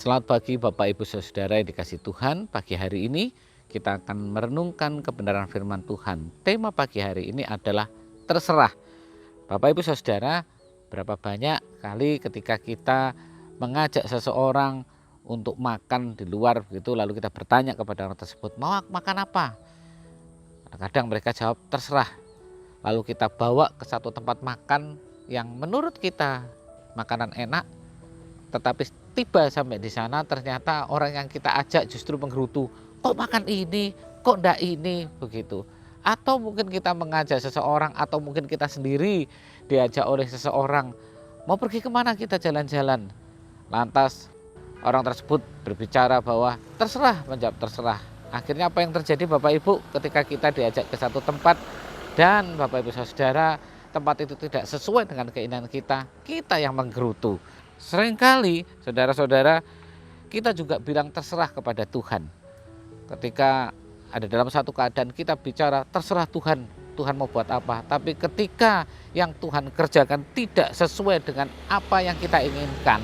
Selamat pagi Bapak Ibu Saudara yang dikasihi Tuhan. Pagi hari ini kita akan merenungkan kebenaran firman Tuhan. Tema pagi hari ini adalah terserah. Bapak Ibu Saudara, berapa banyak kali ketika kita mengajak seseorang untuk makan di luar begitu, lalu kita bertanya kepada orang tersebut, mau makan apa? Kadang mereka jawab terserah. Lalu kita bawa ke satu tempat makan yang menurut kita makanan enak, tetapi tiba sampai di sana ternyata orang yang kita ajak justru menggerutu, kok makan ini, kok ndak ini, begitu. Atau mungkin kita mengajak seseorang, atau mungkin kita sendiri diajak oleh seseorang, mau pergi kemana kita jalan-jalan. Lantas orang tersebut berbicara bahwa terserah, menjawab terserah. Akhirnya apa yang terjadi Bapak Ibu ketika kita diajak ke satu tempat dan Bapak Ibu Saudara, tempat itu tidak sesuai dengan keinginan kita yang menggerutu. Seringkali saudara-saudara kita juga bilang terserah kepada Tuhan. Ketika ada dalam satu keadaan kita bicara terserah Tuhan, Tuhan mau buat apa. Tapi ketika yang Tuhan kerjakan tidak sesuai dengan apa yang kita inginkan,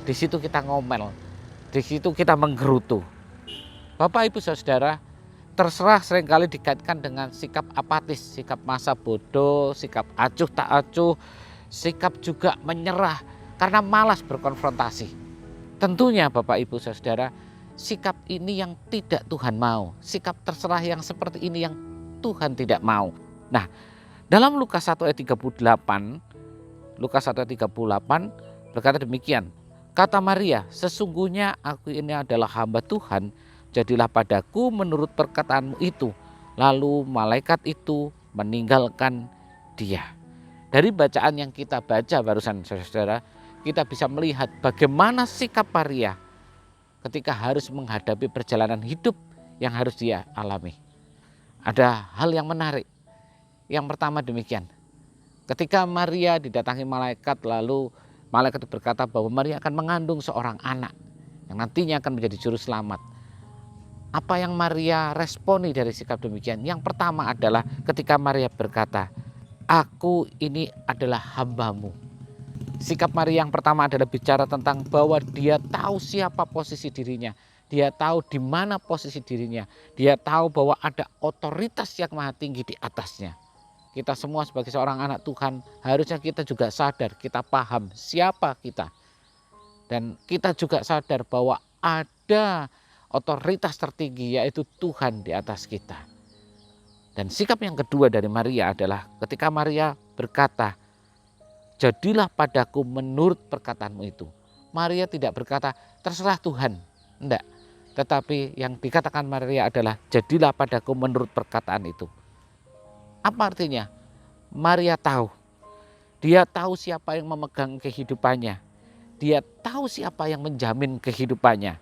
di situ kita ngomel, di situ kita menggerutu. Bapak Ibu Saudara, terserah seringkali dikaitkan dengan sikap apatis, sikap masa bodoh, sikap acuh tak acuh, sikap juga menyerah karena malas berkonfrontasi. Tentunya Bapak Ibu Saudara, sikap ini yang tidak Tuhan mau. Sikap terserah yang seperti ini yang Tuhan tidak mau. Nah, dalam Lukas 1 ayat 38, Lukas 1 ayat 38 berkata demikian. Kata Maria, sesungguhnya aku ini adalah hamba Tuhan, jadilah padaku menurut perkataanmu itu. Lalu malaikat itu meninggalkan dia. Dari bacaan yang kita baca barusan saudara, kita bisa melihat bagaimana sikap Maria ketika harus menghadapi perjalanan hidup yang harus dia alami. Ada hal yang menarik. Yang pertama demikian. Ketika Maria didatangi malaikat, lalu malaikat berkata bahwa Maria akan mengandung seorang anak yang nantinya akan menjadi juru selamat. Apa yang Maria responi dari sikap demikian? Yang pertama adalah ketika Maria berkata, aku ini adalah hambamu. Sikap Maria yang pertama adalah bicara tentang bahwa dia tahu siapa posisi dirinya. Dia tahu di mana posisi dirinya. Dia tahu bahwa ada otoritas yang maha tinggi di atasnya. Kita semua sebagai seorang anak Tuhan, harusnya kita juga sadar, kita paham siapa kita. Dan kita juga sadar bahwa ada otoritas tertinggi, yaitu Tuhan di atas kita. Dan sikap yang kedua dari Maria adalah ketika Maria berkata, jadilah padaku menurut perkataanmu itu. Maria tidak berkata terserah Tuhan, enggak. Tetapi yang dikatakan Maria adalah jadilah padaku menurut perkataan itu. Apa artinya? Maria tahu. Dia tahu siapa yang memegang kehidupannya. Dia tahu siapa yang menjamin kehidupannya.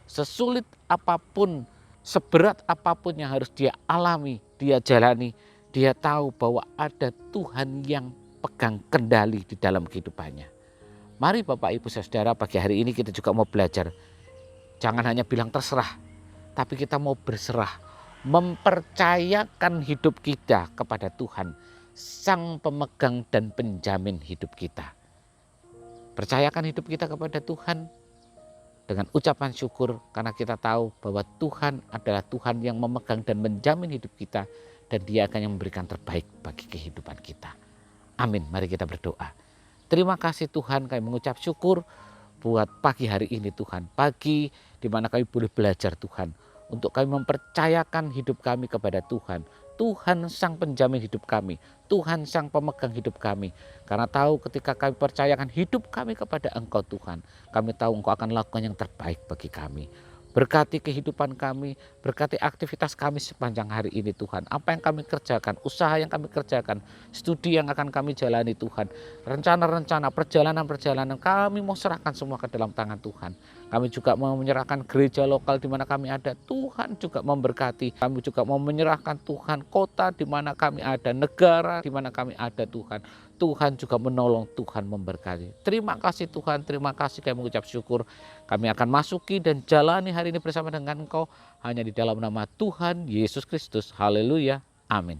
Sesulit apapun, seberat apapun yang harus dia alami, dia jalani, dia tahu bahwa ada Tuhan yang pegang kendali di dalam kehidupannya. Mari Bapak Ibu Saudara, pagi hari ini kita juga mau belajar. Jangan hanya bilang terserah, tapi kita mau berserah, mempercayakan hidup kita kepada Tuhan, Sang pemegang dan penjamin hidup kita. Percayakan hidup kita kepada Tuhan dengan ucapan syukur, karena kita tahu bahwa Tuhan adalah Tuhan yang memegang dan menjamin hidup kita, dan Dia akan yang memberikan terbaik bagi kehidupan kita. Amin. Mari kita berdoa. Terima kasih Tuhan, kami mengucap syukur buat pagi hari ini Tuhan. Pagi di mana kami boleh belajar Tuhan. Untuk kami mempercayakan hidup kami kepada Tuhan. Tuhan Sang penjamin hidup kami. Tuhan Sang pemegang hidup kami. Karena tahu ketika kami percayakan hidup kami kepada Engkau Tuhan, kami tahu Engkau akan lakukan yang terbaik bagi kami. Berkati kehidupan kami, berkati aktivitas kami sepanjang hari ini Tuhan. Apa yang kami kerjakan, usaha yang kami kerjakan, studi yang akan kami jalani Tuhan. Rencana-rencana, perjalanan-perjalanan kami mau serahkan semua ke dalam tangan Tuhan. Kami juga mau menyerahkan gereja lokal di mana kami ada. Tuhan juga memberkati. Kami juga mau menyerahkan Tuhan kota di mana kami ada, negara di mana kami ada Tuhan. Tuhan juga menolong, Tuhan memberkati. Terima kasih Tuhan, terima kasih kami mengucap syukur. Kami akan masuki dan jalani hari ini bersama dengan Engkau hanya di dalam nama Tuhan Yesus Kristus. Haleluya. Amin.